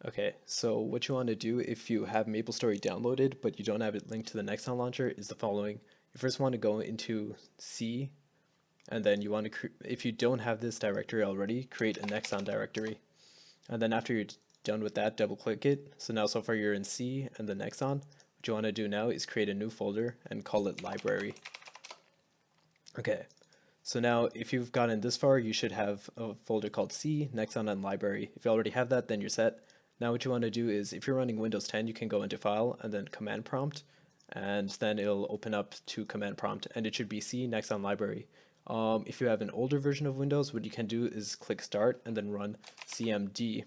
Okay, so what you want to do if you have Maplestory downloaded but you don't have it linked to the Nexon launcher is the following. You first want to go into C, and then you want to, if you don't have this directory already, create a Nexon directory. And then after you're done with that, double click it. So now so far you're in C and the Nexon. What you want to do now is create a new folder and call it library. Okay, so now if you've gotten this far, you should have a folder called C, Nexon, and library. If you already have that, then you're set. Now what you want to do is, if you're running Windows 10, you can go into File and then Command Prompt, and then it'll open up to Command Prompt, and it should be C, Nexon, library. If you have an older version of Windows, what you can do is click Start and then run CMD,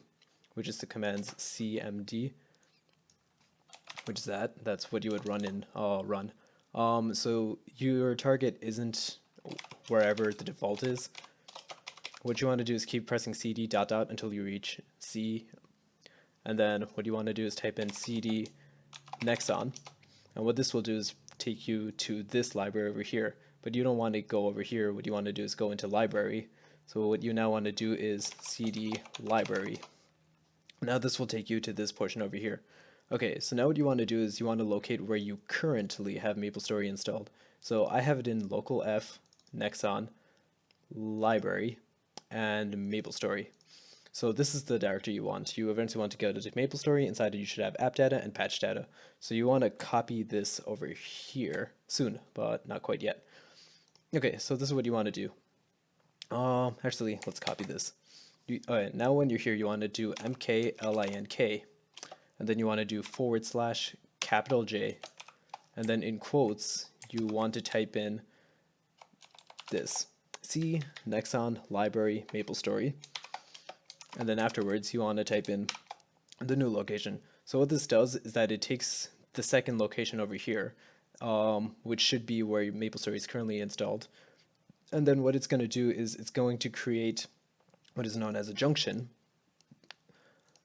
which is the commands CMD, which is that's what you would run in run. So your target isn't wherever the default is. What you want to do is keep pressing CD ... until you reach C, and then what you want to do is type in CD Nexon, and what this will do is take you to this library over here, but you don't want to go over here. What you want to do is go into library. So what you now want to do is CD library. Now this will take you to this portion over here. Okay, so now what you want to do is you want to locate where you currently have Maplestory installed. So I have it in local F, Nexon, library, and Maplestory. So this is the directory you want. You eventually want to go to Maplestory. Inside it you should have app data and patch data. So you want to copy this over here soon, but not quite yet. Okay, so this is what you want to do. Actually, let's copy this. Alright, now when you're here, you want to do mklink, and then you want to do /J, and then in quotes, you want to type in this, C, Nexon, library, Maplestory, and then afterwards, you want to type in the new location. So what this does is that it takes the second location over here, which should be where Maplestory is currently installed, and then what it's going to do is it's going to create what is known as a junction,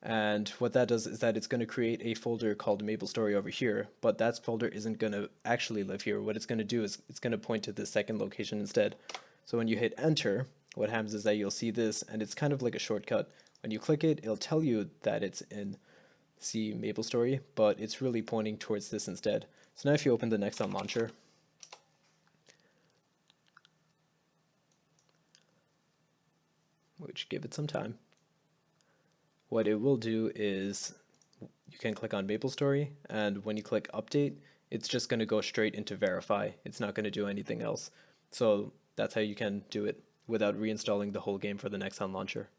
and what that does is that it's going to create a folder called Maplestory over here, but that folder isn't going to actually live here. What it's going to do is it's going to point to the second location instead. So when you hit enter, what happens is that you'll see this, and it's kind of like a shortcut. When you click it, it'll tell you that it's in C Maplestory, but it's really pointing towards this instead. So now if you open the Nexon launcher, which give it some time, what it will do is you can click on Maplestory, and when you click update, it's just going to go straight into verify. It's not going to do anything else. So that's how you can do it without reinstalling the whole game for the Nexon launcher.